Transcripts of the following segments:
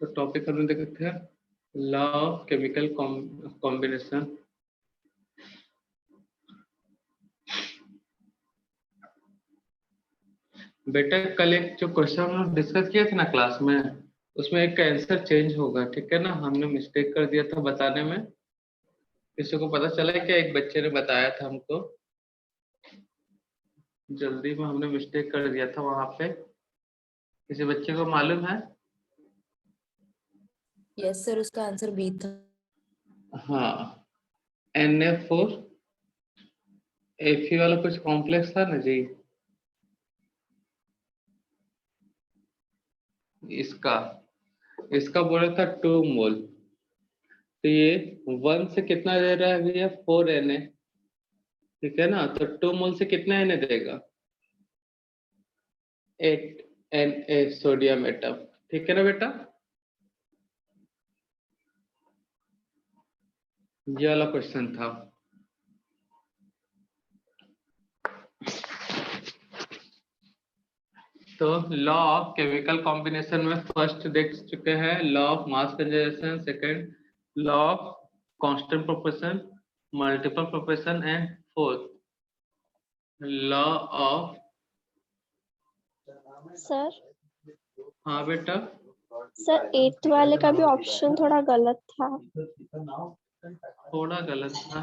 तो टॉपिक हम देखते हैं लॉ ऑफ केमिकल कॉम्बिनेशन। बेटा कल एक जो क्वेश्चन हम लोग डिस्कस किए थे ना क्लास में, उसमें एक का आंसर चेंज होगा, ठीक है ना। हमने मिस्टेक कर दिया था बताने में। किसी को पता चला है क्या? एक बच्चे ने बताया था हमको, जल्दी में हमने मिस्टेक कर दिया था वहां पे। किसी बच्चे को मालूम है? यस सर, उसका आंसर बी था। हाँ, Na4 Fe वाला कुछ कॉम्प्लेक्स था ना जी। इसका इसका बोला था 2 मोल। तो ये 1 से कितना दे रहा है भैया? 4 Na, ठीक है ना। तो 2 मोल से कितना Na देगा? 8 Na सोडियम एटम, ठीक है ना बेटा। ये वाला क्वेश्चन था। तो लॉ ऑफ केमिकल कॉम्बिनेशन में फर्स्ट देख चुके हैं, law of mass conservation, second law of constant proportion, multiple proportion and fourth law of. Sir हाँ बेटा, सर 8th वाले का भी ऑप्शन थोड़ा गलत था। थोड़ा गलत था,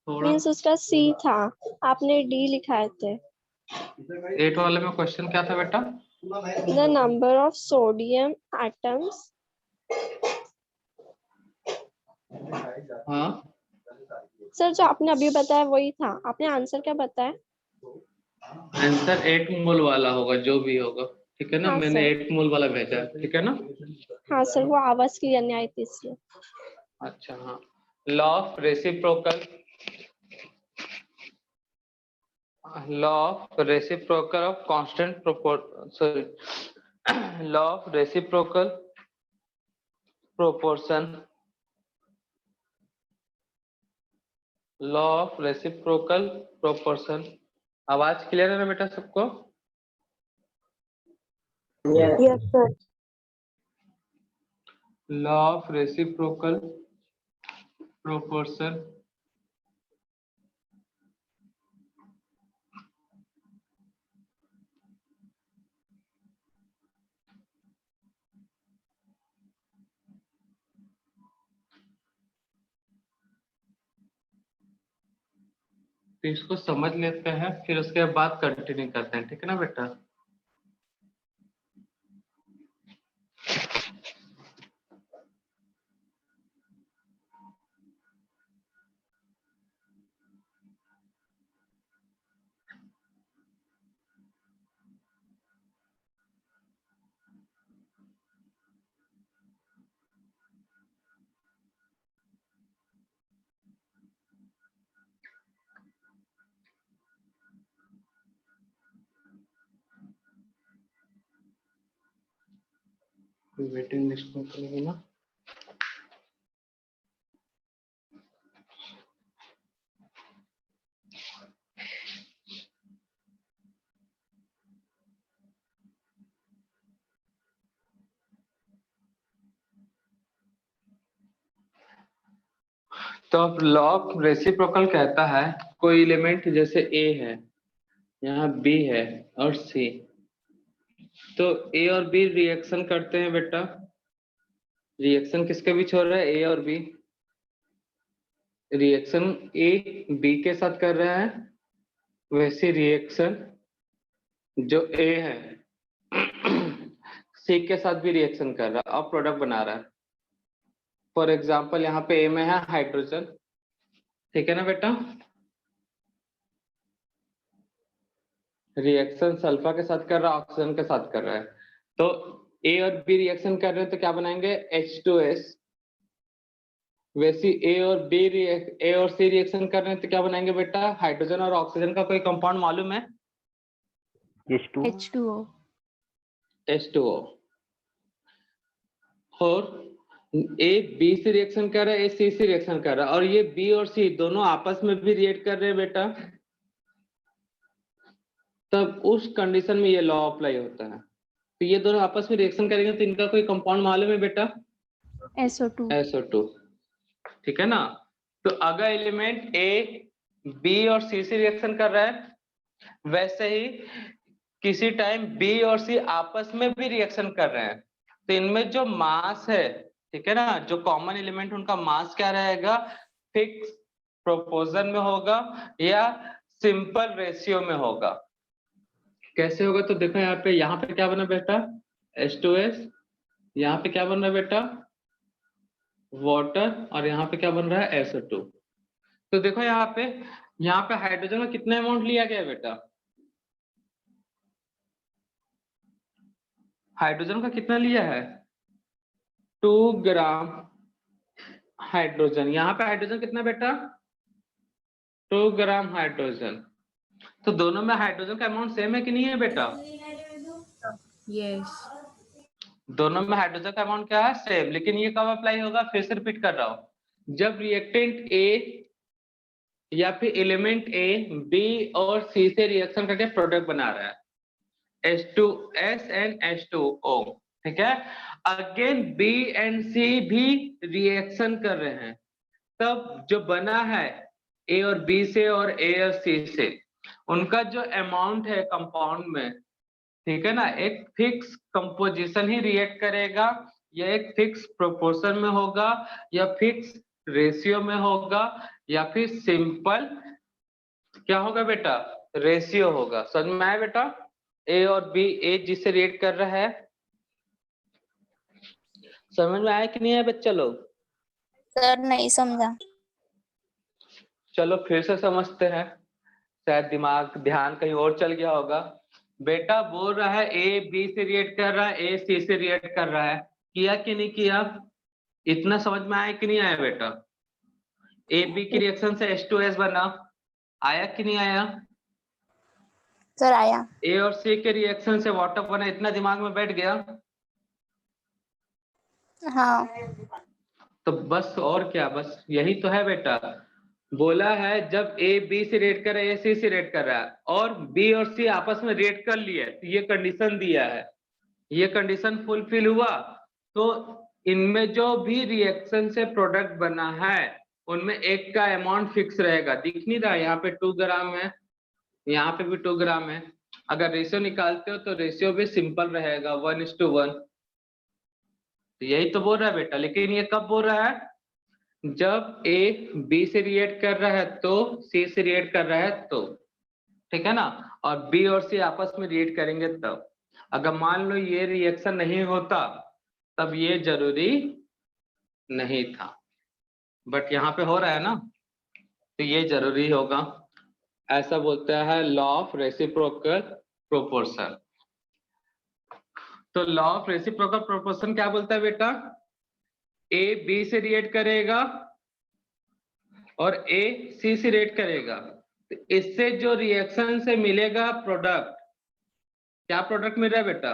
थोड़ा। मीन्स उसका सी था, आपने डी लिखाए थे। 8 वाले में क्वेश्चन क्या था बेटा? The number of sodium atoms. हाँ सर जो आपने अभी बताया वही था, आपने आंसर क्या बताया? आंसर 8 मोल वाला होगा जो भी होगा, ठीक है ना। हाँ मैंने सर। 8 मोल वाला भेजा है, ठीक है ना। हाँ सर, वो आवाज क्लियर नहीं आई थी इसलिए। अच्छा हाँ, law of reciprocal, law of reciprocal of constant sorry law of reciprocal proportion, law of reciprocal proportion. आवाज क्लियर है ना बेटा सबको? Yes sir. Law of reciprocal proportion. तो इसको समझ लेते हैं, फिर उसके बाद कंटिन्यू करते हैं, ठीक है ना बेटा। वेटिंग लिस्ट में करेंगे ना। तो अब लॉ ऑफ रेसिप्रोकल कहता है कोई एलिमेंट जैसे ए है, यहाँ बी है और सी, तो ए और बी रिएक्शन करते हैं बेटा। रिएक्शन किसके बीच हो रहा है? ए और बी। रिएक्शन ए बी के साथ कर रहा है, वैसी रिएक्शन जो ए है सी के साथ भी रिएक्शन कर रहा है और प्रोडक्ट बना रहा है। फॉर एग्जाम्पल यहाँ पे ए में है हाइड्रोजन, ठीक है ना बेटा। रिएक्शन सल्फा के साथ कर रहा है, ऑक्सीजन के साथ कर रहा है। तो ए और बी रिएक्शन कर रहे हैं तो क्या बनाएंगे? H2S। वैसी ए और सी रिएक्शन कर रहे हैं तो क्या बनाएंगे बेटा? हाइड्रोजन और ऑक्सीजन का कोई कंपाउंड मालूम है? H2O। H2O। और ए बी से रिएक्शन कर रहा है, ए सी से रिएक्शन कर रहा है, और ये बी और सी दोनों आपस में भी रिएक्ट कर रहे हैं बेटा। तब उस कंडीशन में ये लॉ अप्लाई होता है। तो ये दोनों आपस में रिएक्शन करेंगे तो इनका कोई कंपाउंड मालूम है बेटा? SO2। SO2, ठीक है ना। तो अगर एलिमेंट ए बी और सी से रिएक्शन कर रहा है, वैसे ही किसी टाइम बी और सी आपस में भी रिएक्शन कर रहे हैं, तो इनमें जो मास है, ठीक है ना, जो कॉमन एलिमेंट उनका मास क्या रहेगा? फिक्स प्रोपोर्शन में होगा या सिंपल रेशियो में होगा। कैसे होगा? तो देखो यहाँ पे क्या बना बेटा? H2S, यहाँ पे क्या बन रहा है बेटा? वाटर, और यहाँ पे क्या बन रहा है? SO2। तो देखो यहाँ पे हाइड्रोजन का कितना अमाउंट लिया गया है बेटा? हाइड्रोजन का कितना लिया है? 2 ग्राम हाइड्रोजन। यहाँ पे हाइड्रोजन कितना बेटा? 2 ग्राम हाइड्रोजन। तो दोनों में हाइड्रोजन का अमाउंट सेम है कि नहीं है बेटा? यस। दोनों में हाइड्रोजन का अमाउंट क्या है? सेम। लेकिन ये कब अप्लाई होगा? फिर से रिपीट कर रहा हूं, जब रिएक्टेंट ए या फिर एलिमेंट ए बी और सी से रिएक्शन करके प्रोडक्ट बना रहा है, H2S एंड H2O, ठीक है। अगेन बी एंड सी भी रिएक्शन कर रहे हैं, तब जो बना है ए और बी से और ए और सी से, उनका जो अमाउंट है कंपाउंड में, ठीक है ना, एक फिक्स कंपोजिशन ही रिएक्ट करेगा, या एक फिक्स प्रोपोर्शन में होगा, या फिक्स रेशियो में होगा, या फिर सिंपल क्या होगा बेटा? रेशियो होगा। समझ में आया बेटा? ए और बी, ए जिससे रिएक्ट कर रहा है, समझ में आया कि नहीं आया बच्चा लोग? सर नहीं समझा। चलो फिर से समझते हैं, शायद दिमाग ध्यान कहीं और चल गया होगा। बेटा बोल रहा है ए बी से रिएक्ट कर रहा है, ए सी से रिएक्ट कर रहा है, किया कि नहीं किया? इतना समझ में आया कि नहीं आया बेटा? ए बी की रिएक्शन से H2S बना, आया कि नहीं आया? सर आया। ए और सी के रिएक्शन से वाटर बना, इतना दिमाग में बैठ गया? हाँ। तो बस और क्या, बस यही तो है बेटा। बोला है जब ए बी से रिएक्ट कर रहा है, ए सी से रिएक्ट कर रहा है, और बी और सी आपस में रिएक्ट कर लिए, तो ये कंडीशन दिया है, ये कंडीशन फुलफिल हुआ, तो इनमें जो भी रिएक्शन से प्रोडक्ट बना है उनमें एक का अमाउंट फिक्स रहेगा। दिख नहीं रहा? यहाँ पे 2 ग्राम है, यहाँ पे भी 2 ग्राम है। अगर रेशियो निकालते हो तो रेशियो भी सिंपल रहेगा, 1:1। तो यही तो बोल रहा है बेटा। लेकिन ये कब बोल रहा है? जब ए बी से रिएक्ट कर रहा है तो सी से रिएक्ट कर रहा है तो, ठीक है ना, और बी और सी आपस में रिएक्ट करेंगे तब। अगर मान लो ये रिएक्शन नहीं होता तब ये जरूरी नहीं था, बट यहाँ पे हो रहा है ना, तो ये जरूरी होगा। ऐसा बोलता है लॉ ऑफ रेसिप्रोकल प्रोपोर्शन। तो लॉ ऑफ रेसिप्रोकल प्रोपोर्शन क्या बोलता है बेटा? ए बी से रिएक्ट करेगा और ए सी से रिएक्ट करेगा, तो इससे जो रिएक्शन से मिलेगा प्रोडक्ट, क्या प्रोडक्ट मिल रहा है बेटा?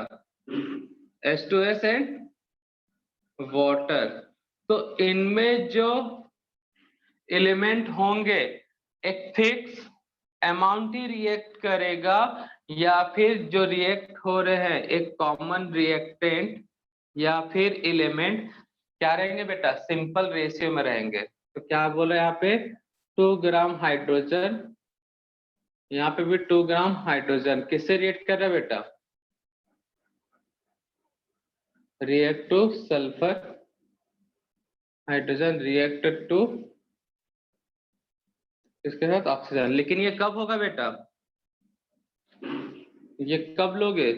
H2S and water. तो इनमें जो एलिमेंट होंगे एक फिक्स अमाउंट ही रिएक्ट करेगा, या फिर जो रिएक्ट हो रहे हैं एक कॉमन रिएक्टेंट या फिर एलिमेंट क्या रहेंगे बेटा? सिंपल रेशियो में रहेंगे। तो क्या बोला यहाँ पे? 2 ग्राम हाइड्रोजन, यहाँ पे भी 2 ग्राम हाइड्रोजन किससे रिएक्ट कर रहा है बेटा? React to sulphur, hydrogen react to इसके साथ ऑक्सीजन। लेकिन ये कब होगा बेटा? ये कब लोगे?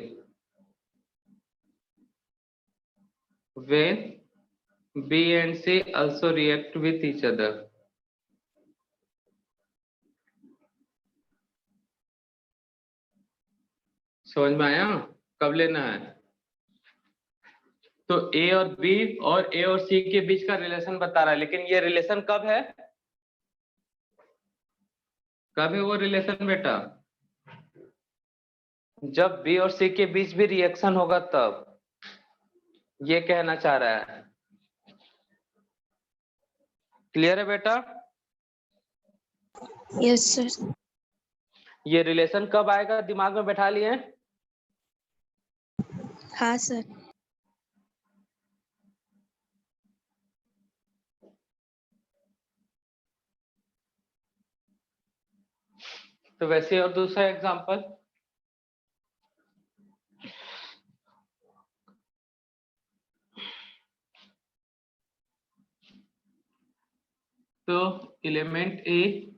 when B and C also react with each other। समझ में आया? कब लेना है? तो ए और बी और ए और सी के बीच का रिलेशन बता रहा है, लेकिन ये रिलेशन कब है? कब है वो रिलेशन बेटा? जब बी और सी के बीच भी रिएक्शन होगा तब। ये कहना चाह रहा है। क्लियर है बेटा? Yes sir. ये रिलेशन कब आएगा दिमाग में बैठा लिए? हाँ सर। तो वैसे और दूसरा एग्जांपल, तो एलिमेंट ए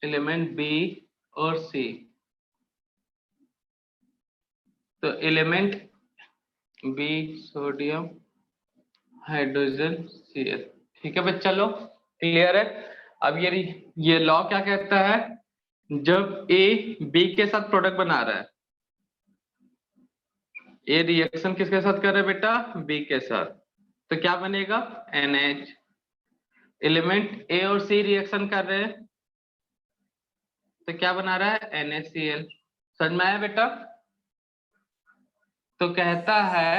एलिमेंट बी और सी, तो element B sodium hydrogen Cl, ठीक है बच्चा लोग, क्लियर है। अब ये लॉ क्या कहता है, जब ए बी के साथ प्रोडक्ट बना रहा है, ए रिएक्शन किसके साथ कर रहा है बेटा, बी के साथ, तो क्या बनेगा NH। एलिमेंट ए और सी रिएक्शन कर रहे हैं तो क्या बना रहा है NaCl, समझ में आया बेटा। तो कहता है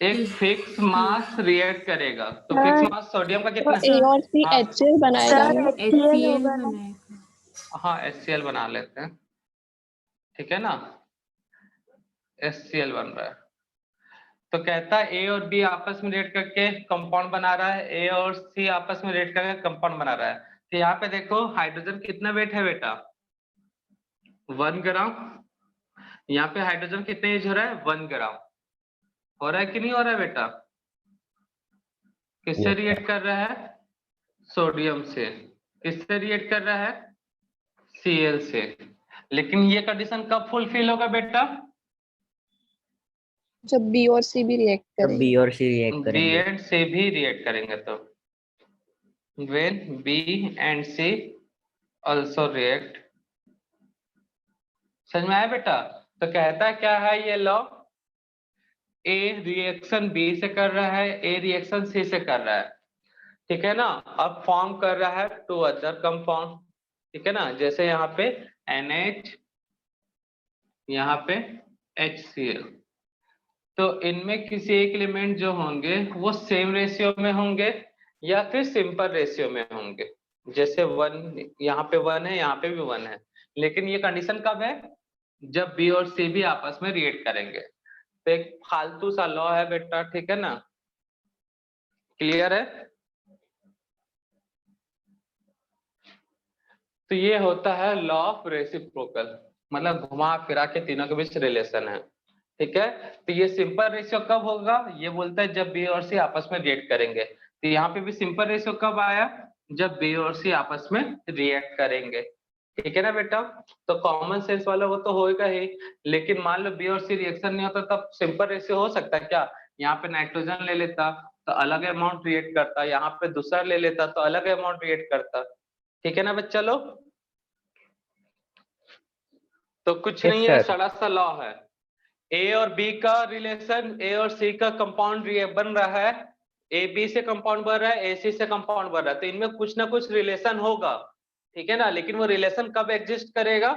एक फिक्स मास रिएक्ट करेगा, तो फिक्स मास सोडियम का तो कितना ए और सी हाँ, HCl बनाएगा ना। HCl बनाएगा। हाँ HCl बना लेते हैं, ठीक है ना, HCl बन रहा है। तो कहता है ए और बी आपस में रिएक्ट करके कंपाउंड बना रहा है, ए और सी आपस में रिएक्ट करके कंपाउंड बना रहा है। तो यहाँ पे देखो हाइड्रोजन कितना वेट है बेटा, 1 ग्राम। यहाँ पे हाइड्रोजन कितने यूज हो रहा है, 1 ग्राम। हो रहा है कि नहीं हो रहा है बेटा, किससे रिएक्ट कर रहा है, सोडियम से। किससे रिएक्ट कर रहा है, Cl से। लेकिन ये कंडीशन कब फुलफिल होगा बेटा, जब बी और सी भी रिएक्ट जब करेंगे। बी और सी रिएक्ट बी करेंगे। एंड सी भी रिएक्ट करेंगे तो when B and C also react, समझ में आया बेटा। तो कहता है क्या है ये लॉ, ए रिएक्शन बी से कर रहा है, ए रिएक्शन सी से कर रहा है, ठीक है ना। अब फॉर्म कर रहा है 2 अदर कंपाउंड, ठीक है ना, जैसे यहाँ पे NH, यहाँ पे HCl। तो इनमें किसी एक एलिमेंट जो होंगे वो सेम रेशियो में होंगे या फिर सिंपल रेशियो में होंगे, जैसे 1 यहाँ पे 1 है, यहाँ पे भी 1 है। लेकिन ये कंडीशन कब है, जब बी और सी भी आपस में रिएक्ट करेंगे। तो एक फालतू सा लॉ है बेटा, ठीक है ना, क्लियर है। तो ये होता है लॉ ऑफ रेसिप्रोकल, मतलब घुमा फिरा के तीनों के बीच रिलेशन है, ठीक है। तो ये सिंपल रेशियो कब होगा, ये बोलता है जब बी और सी आपस में रिएक्ट करेंगे। तो यहाँ पे भी सिंपल रेशियो कब आया, जब बी और सी आपस में रिएक्ट करेंगे, ठीक है ना बेटा। तो कॉमन सेंस वाला वो तो होगा ही, लेकिन मान लो बी और सी रिएक्शन नहीं होता तब सिंपल रेशियो हो सकता है क्या, यहाँ पे नाइट्रोजन ले लेता तो अलग अमाउंट रिएक्ट करता, यहाँ पे दूसरा ले लेता तो अलग अमाउंट रिएक्ट करता, ठीक है ना बच्चा लोग। तो कुछ नहीं है, सड़ा सा लॉ है, ए और बी का रिलेशन, ए और सी का कंपाउंड बन रहा है, ए बी से कंपाउंड बन रहा है, ए सी से कंपाउंड बन रहा है, तो इनमें कुछ ना कुछ रिलेशन होगा, ठीक है ना। लेकिन वो रिलेशन कब एग्जिस्ट करेगा,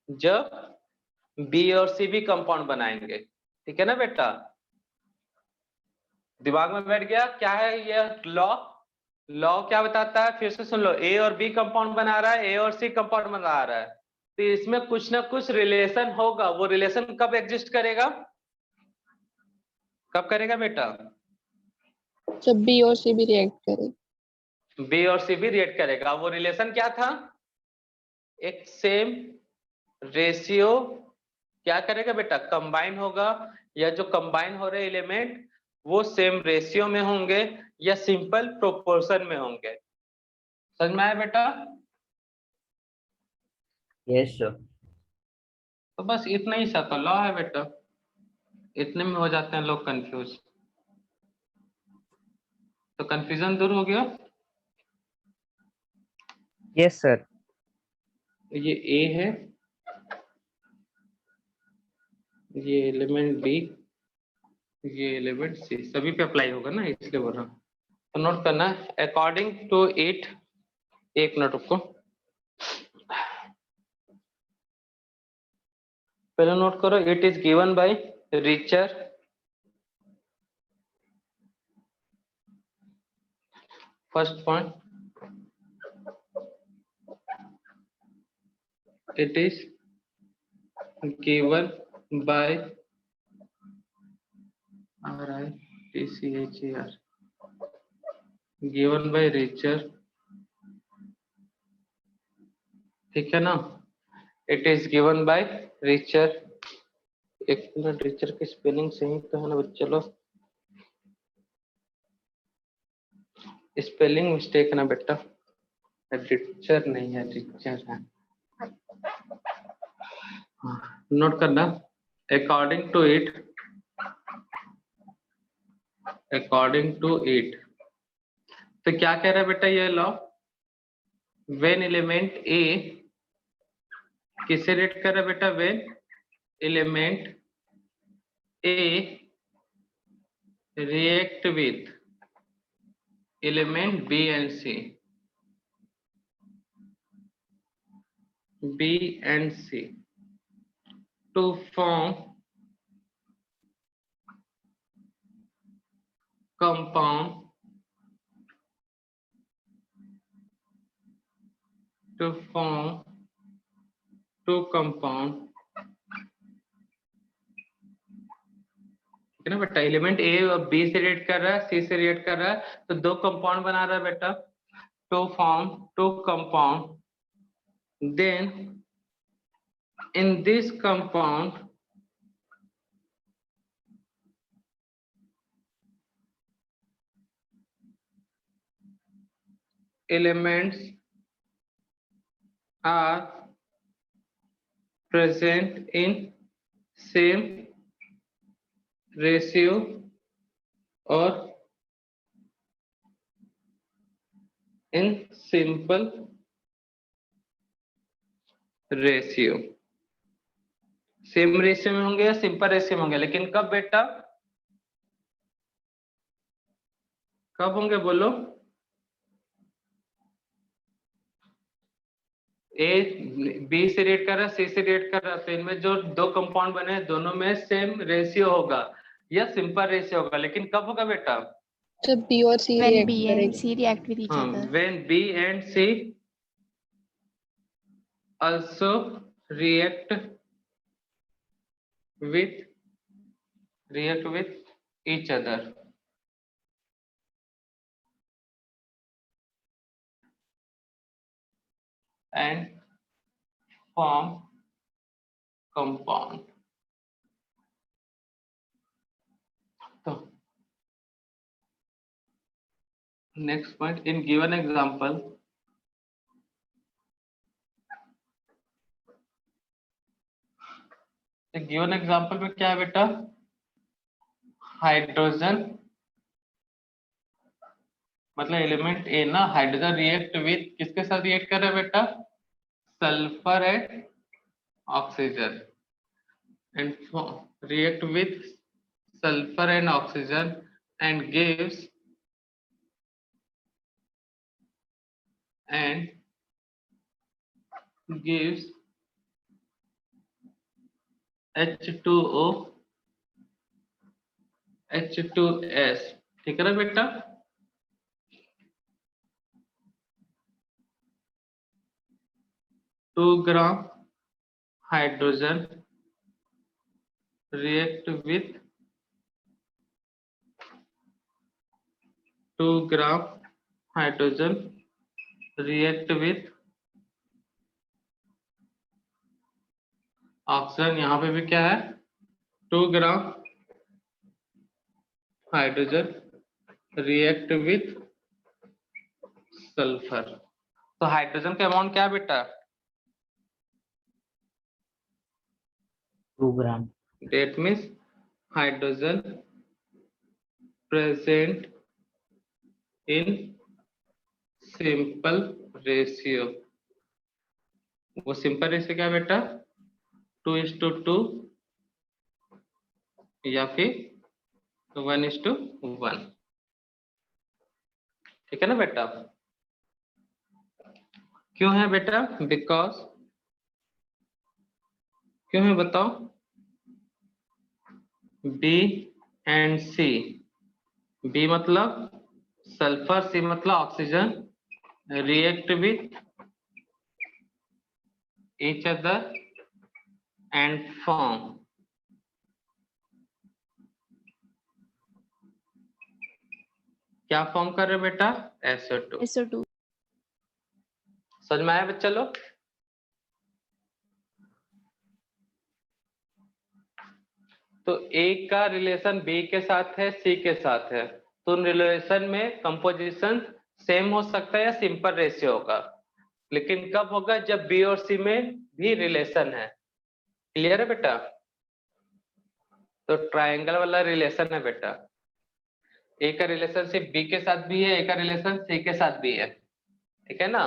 जब बी और सी भी कंपाउंड बनाएंगे, ठीक है ना बेटा। दिमाग में बैठ गया क्या है ये लॉ, लॉ क्या बताता है, फिर से सुन लो, ए और बी कंपाउंड बना रहा है, ए और सी कंपाउंड बना रहा है, तो इसमें कुछ ना कुछ रिलेशन होगा, वो रिलेशन कब एग्जिस्ट करेगा, कब करेगा बेटा, जब बी और सी भी रिएक्ट करेंगे। बी और सी भी रिएक्ट करेगा। वो रिलेशन क्या था, एक सेम रेशियो क्या करेगा बेटा, कंबाइन होगा, या जो कंबाइन हो रहे एलिमेंट वो सेम रेशियो में होंगे या सिंपल प्रोपोर्शन में होंगे, समझ में आया बेटा। Yes sir. तो बस इतना ही सा तो लॉ है बेटा, इतने में हो जाते हैं लोग कंफ्यूज। तो कंफ्यूजन दूर हो गया। Yes sir. ये ए है, ये एलिमेंट बी, ये एलिमेंट सी, सभी पे अप्लाई होगा ना, इसलिए बोल रहा हूँ। तो नोट करना अकॉर्डिंग टू इट, एक मिनट रुको, पहले नोट करो, it is given by Richter, first point, it is given by RITCHER, given by Richer, ठीक है ना? It is given by Richer. एक मिनट, रिचर की स्पेलिंग सही तो है ना बच्चे लोग? स्पेलिंग मिस्टेक है ना बेटा, रिचर नहीं है, रिचर है। नोट करना, according to it, according to it, तो क्या कह रहा है बेटा ये लॉ? व्हेन एलिमेंट ए किसे रेट कर रहा है बेटा? When element A react with element B and C, to form compound, two compound, है ना बेटा? एलिमेंट ए और बी से रिएक्ट कर रहा है, सी से रिएक्ट कर रहा है, तो दो कंपाउंड बना रहा है बेटा, to form two compound, then in this compound elements are present in same ratio or in simple ratio, same ratio में होंगे या सिंपल रेशियो में होंगे, लेकिन कब बेटा? कब होंगे बोलो? ए बी से रिएक्ट कर रहा है, सी से रिएक्ट कर रहा है, तो इनमें जो दो कंपाउंड बने हैं दोनों में सेम रेशियो होगा या सिंपल रेशियो होगा, लेकिन कब होगा बेटा? जब B और C When react B and करेंगे। C react with each other. When B and C also react with each other, and form compound. So next point, in given example, given example में क्या है बेटा? Hydrogen, मतलब element ए ना, hydrogen react with किसके साथ react कर रहा है बेटा? Sulphur and oxygen, and react with sulphur and oxygen and gives H2O, H2S, ठीक है ना बेटा? Two gram hydrogen react with 2 gram hydrogen react with oxygen, यहाँ पे भी क्या है? 2 gram hydrogen react with sulphur, तो हाइड्रोजन का अमाउंट क्या है बेटा? 2 gram. That means hydrogen present in simple ratio, वो सिंपल रेशियो क्या बेटा? 2:2 या फिर 1:1, ठीक है ना बेटा? क्यों है बेटा? बिकॉज, क्यों है बताओ? B एंड C, B मतलब सल्फर, C मतलब oxygen, react with each other and form क्या फॉर्म कर रहे हो बेटा? SO2। SO2। समझ में आया बच्चा लोग? तो A का रिलेशन B के साथ है, C के साथ है, तो उन रिलेशन में कंपोजिशन सेम हो सकता है या सिंपल रेशियो होगा, लेकिन कब होगा? जब B और C में भी रिलेशन है। क्लियर है बेटा? तो ट्रायंगल वाला रिलेशन है बेटा। A का रिलेशनशिप B के साथ भी है, A का रिलेशन C के साथ भी है, ठीक है ना?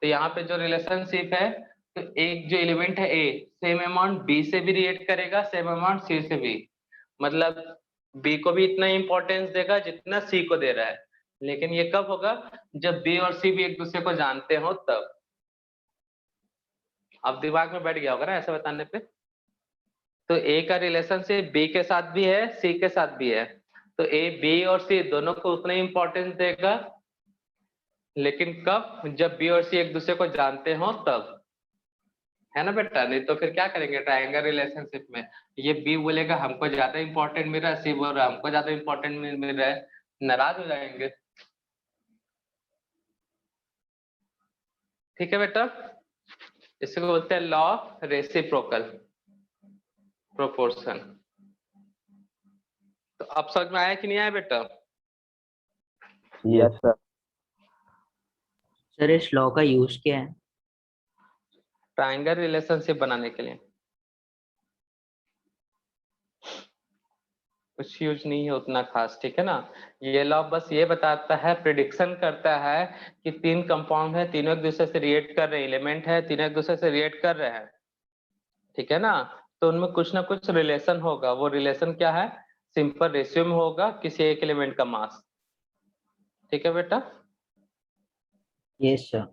तो यहाँ पे जो रिलेशनशिप है, तो एक जो एलिमेंट है A सेम अमाउंट B से भी रिएक्ट करेगा, सेम अमाउंट C से भी, मतलब B को भी इतना इंपॉर्टेंस देगा जितना C को दे रहा है। लेकिन ये कब होगा? जब B और C भी एक दूसरे को जानते हो तब। अब दिमाग में बैठ गया होगा ना ऐसा बताने पे? तो A का रिलेशनशिप B के साथ भी है, C के साथ भी है, तो A B और C दोनों को उतना इंपॉर्टेंस देगा, लेकिन कब? जब B और C एक दूसरे को जानते हो तब, है ना बेटा? नहीं तो फिर क्या करेंगे ट्रायंगल रिलेशनशिप में? ये B बोलेगा हमको ज्यादा इंपॉर्टेंट मिल रहा है, C बोल रहा है हमको ज्यादा इंपॉर्टेंट मिल रहा है, नाराज हो जाएंगे। ठीक है बेटा? इसको बोलते हैं लॉ ऑफ रेसिप्रोकल प्रोपोर्शन। तो अब समझ में आया कि नहीं आया बेटा? Yes sir. सर इस लॉ का यूज क्या है? ट्रायंगल रिलेशनशिप बनाने के लिए। कुछ यूज नहीं है उतना खास, ठीक है ना? ये लॉ बस ये बताता है, प्रिडिक्शन करता है कि तीन कंपाउंड है, तीनों एक दूसरे से रिएक्ट कर रहे हैं, एलिमेंट है तीनों एक दूसरे से रिएक्ट कर रहे हैं, ठीक है ना? तो उनमें कुछ ना कुछ रिलेशन होगा। वो रिलेशन क्या है? सिंपल रेशियो में होगा किसी एक एलिमेंट का मास। ठीक है बेटा? Yes sir.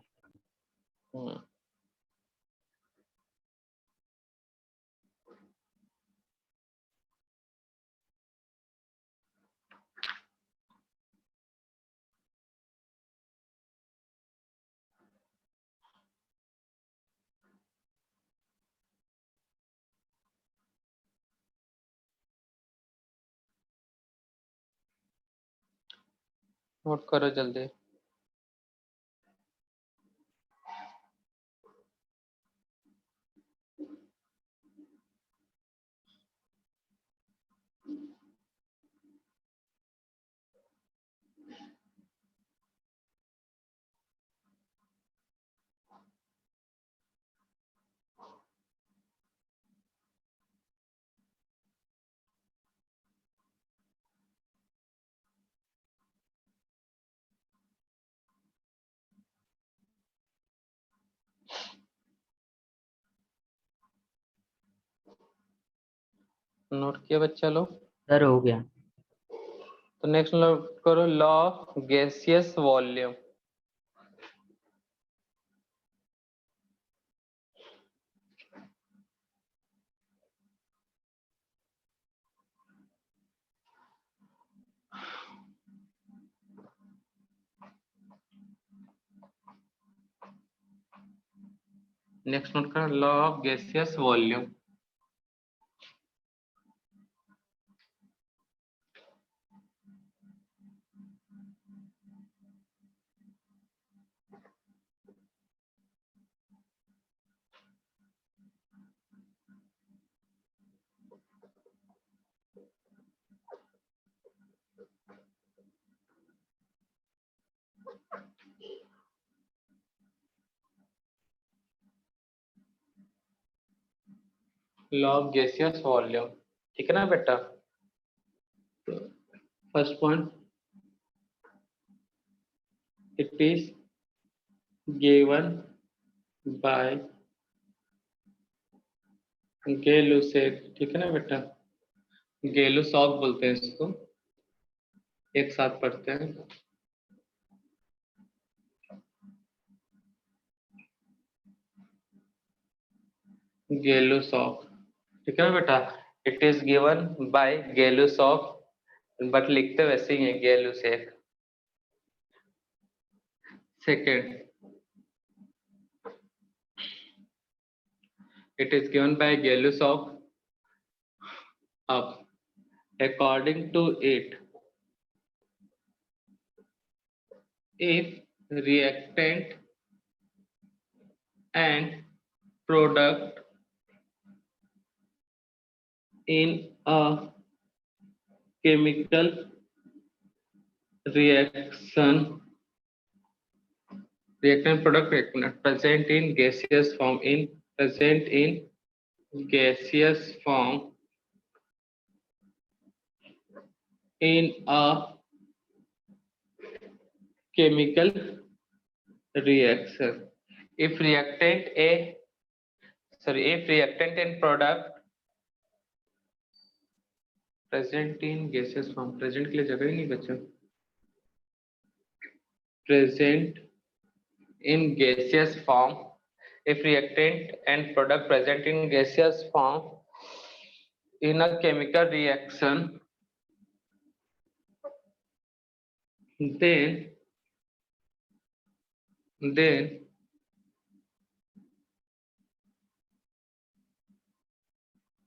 नोट करो जल्दी। नोट किया बच्चा लोग? सर हो गया। तो नेक्स्ट नोट करो law of gaseous volume. Next note करो law of gaseous volume. Law of gaseous volume, ठीक है ना बेटा? तो first point, it is given by Gay Lussac, ठीक है ना बेटा? गै-लुसॉक बोलते हैं इसको, एक साथ पढ़ते हैं। गै-लुसॉक, ठीक है ना बेटा? It is given by Gay Lussac, but लिखते वैसे ही है Gay Lussac. Second, It is given by Gay-Lussac. Up. According to it, if reactant and product in a chemical reaction, reactant product present in gaseous form in a chemical reaction. If reactant and product present in gaseous form, present के लिए जगह ही नहीं बचा, present in gaseous form, if reactant and product present in gaseous form in a chemical reaction, then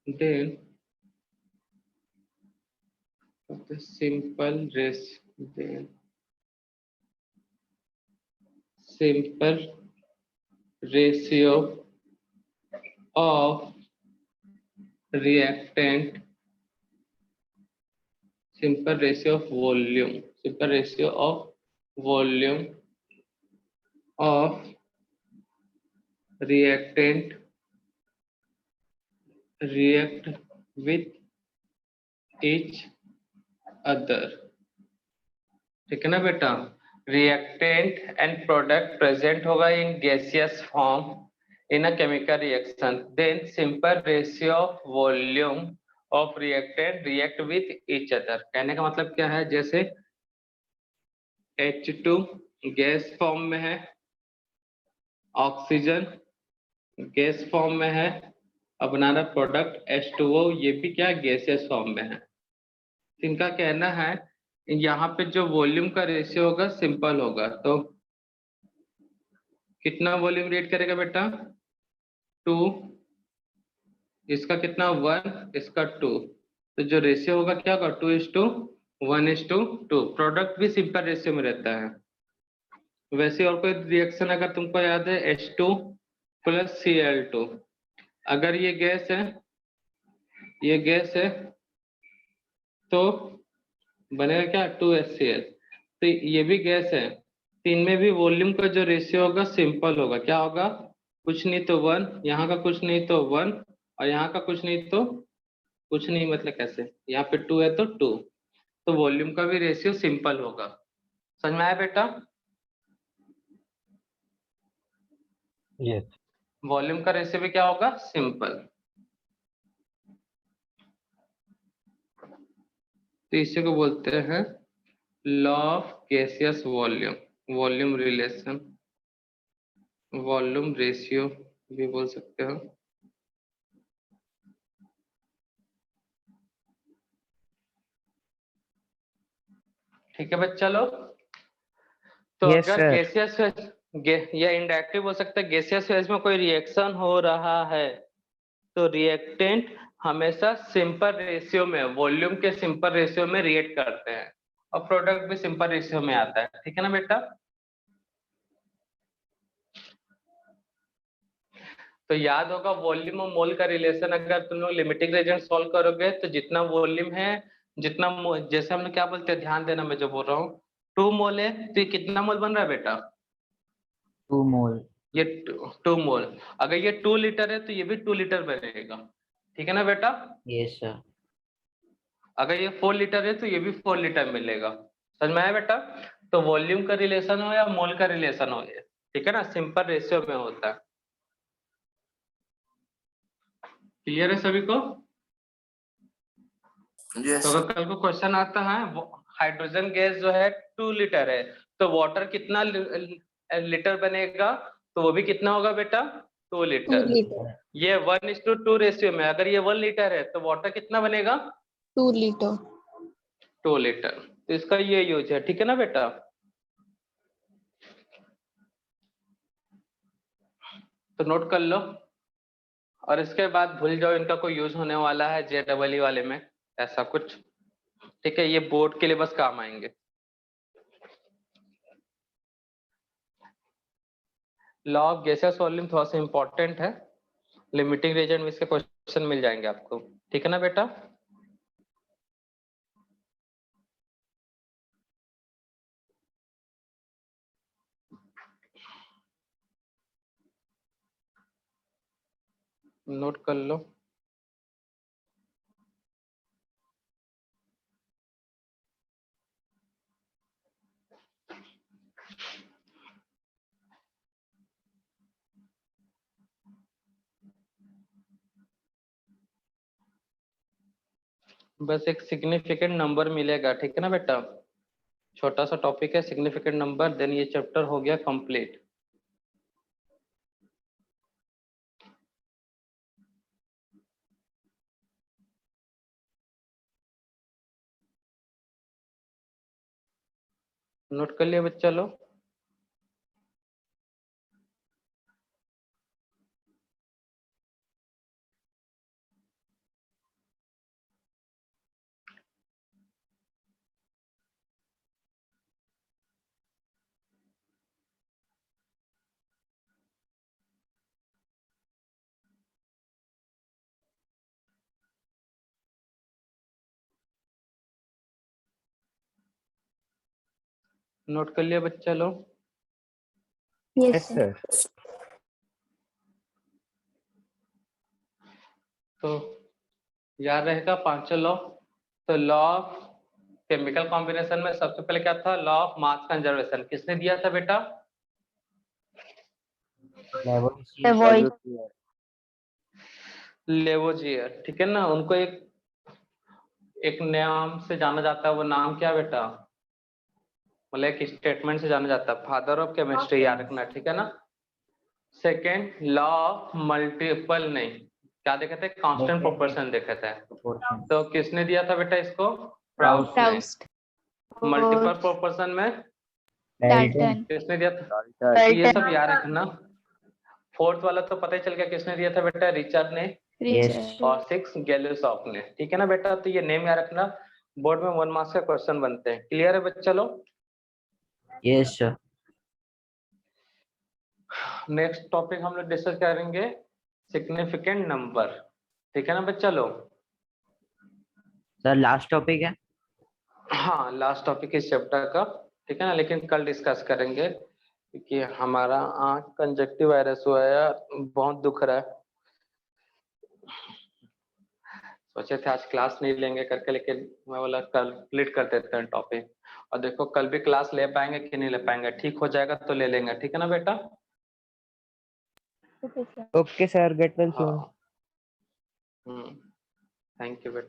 the simple ratio of reactant, simple ratio of volume of reactant react with each other. ठीक है ना बेटा? Reactant and product present होगा in gaseous form in a chemical reaction, then simple ratio of volume of reactant react with each other. कहने का मतलब क्या है? जैसे H2 गैस फॉर्म में है, ऑक्सीजन गैस फॉर्म में है, अब बना रहा प्रोडक्ट H2O, ये भी क्या गैसियस फॉर्म में है। इनका कहना है यहाँ पे जो वॉल्यूम का रेशियो होगा सिंपल होगा, तो कितना वॉल्यूम रिएक्ट करेगा बेटा? 2, इसका कितना 1, इसका 2, तो जो रेशियो होगा क्या होगा? 2:1:2। प्रोडक्ट भी सिंपल रेशियो में रहता है। वैसे और कोई रिएक्शन अगर तुमको याद है, H2 + Cl2, अगर ये गैस है तो बनेगा क्या? 2HCl। तो ये भी गैस है, तो इनमें भी वॉल्यूम का जो रेशियो होगा सिंपल होगा। क्या होगा? कुछ नहीं तो 1, यहाँ का कुछ नहीं तो 1, और यहाँ का कुछ नहीं तो कुछ नहीं, मतलब कैसे? यहाँ पे 2 है तो 2, तो वॉल्यूम का भी रेशियो सिंपल होगा। समझ में आया बेटा? यस। वॉल्यूम का रेशियो भी क्या होगा? सिंपल। तो इसी को बोलते हैं law of gaseous volume relation, volume ratio भी बोल सकते हो। ठीक है बच्चा लोग? तो अगर गैसियस या इंडायरेक्टली बोल सकते हैं, गैसियस फेज में कोई रिएक्शन हो रहा है तो रिएक्टेंट हमेशा सिंपल रेशियो में, वॉल्यूम के सिंपल रेशियो में रिएक्ट करते हैं, और प्रोडक्ट भी सिंपल रेशियो में आता है। ठीक है ना बेटा? तो याद होगा वॉल्यूम और मोल का रिलेशन, अगर तुम लोग लिमिटिंग रिएजेंट सॉल्व करोगे तो जितना वॉल्यूम है, जितना जैसे हम लोग क्या बोलते हैं, ध्यान देना मैं जो बोल रहा हूँ, 2 मोल है तो ये कितना मोल बन रहा है बेटा? 2 मोल। ये 2 मोल। अगर ये 2 लीटर है तो ये भी 2 लीटर बनेगा। ठीक है ना बेटा? Yes sir. अगर ये 4 लीटर है तो ये भी 4 लीटर मिलेगा। समझ में आया बेटा? तो वॉल्यूम का रिलेशन हो या मोल का रिलेशन हो, ठीक है ना, सिंपल रेशियो में होता है। क्लियर है सभी को? yes. तो अगर कल को क्वेश्चन आता है, हाइड्रोजन गैस जो है 2 लीटर है तो वाटर कितना लीटर बनेगा, तो वो भी कितना होगा बेटा? 2 लीटर। 2 लीटर। ये 1:2 रेशियो में, अगर ये 1 लीटर है तो वाटर कितना बनेगा? 2 लीटर। 2 लीटर। तो इसका ये यूज है। ठीक है ना बेटा? तो नोट कर लो। और इसके बाद भूल जाओ इनका कोई यूज होने वाला है JEE वाले में, ऐसा कुछ। ठीक है, ये बोर्ड के लिए बस काम आएंगे। लॉ ऑफ गैसेस वॉल्यूम थोड़ा सा इंपॉर्टेंट है, लिमिटिंग रीजन में इसके क्वेश्चन मिल जाएंगे आपको। ठीक है ना बेटा? नोट कर लो। बस एक सिग्निफिकेंट नंबर मिलेगा, ठीक है ना बेटा? छोटा सा टॉपिक है सिग्निफिकेंट नंबर, देन ये चैप्टर हो गया कंप्लीट। नोट कर लिया बच्चा लोग? नोट कर लिया बच्चा लोग? Yes sir. तो याद रहेगा पांचों लॉ। तो लॉ ऑफ केमिकल कॉम्बिनेशन में सबसे पहले क्या था? लॉ ऑफ मास कंजर्वेशन किसने दिया था बेटा? लेवोजियर। ठीक है ना? उनको एक नाम से जाना जाता है, वो नाम क्या बेटा? मतलब एक स्टेटमेंट से जाना जाता है, फादर ऑफ केमिस्ट्री, याद रखना। ठीक है ना? सेकेंड, लॉ ऑफ मल्टीपल नहीं, क्या देखा था? कांस्टेंट प्रोपोर्शन देखा था। तो किसने दिया था बेटा इसको? प्राउस्ट ने। प्राउस्ट। मल्टीपल प्रोपोर्शन में डाल्टन। किसने दिया था? तो ये सब याद रखना। फोर्थ वाला तो पता ही चल गया किसने दिया था बेटा? रिचर्ड ने। रिचर्ड। और 6 गैलियोसॉफ ने। ठीक है ना बेटा? तो ये नेम याद रखना, बोर्ड में 1 मार्क्स का क्वेश्चन बनते हैं। क्लियर है बच्चा लोग? Yes sir. नेक्स्ट टॉपिक हम लोग डिस्कस करेंगे सिग्निफिकेंट नंबर। ठीक है ना बच्चा लोग? सर लास्ट टॉपिक है। हाँ, लास्ट टॉपिक इस चैप्टर का। ठीक है ना? लेकिन कल डिस्कस करेंगे, क्योंकि हमारा आँख कंजक्टिव वायरस हुआ है यार, बहुत दुख रहा है। सोचे थे आज क्लास नहीं लेंगे करके, लेकिन मैं बोला कल कंप्लीट कर देते हैं टॉपिक। और देखो कल भी क्लास ले पाएंगे कि नहीं ले पाएंगे, ठीक हो जाएगा तो ले लेंगे। ठीक है ना बेटा? Okay sir, get well soon. हाँ। थैंक यू बेटा।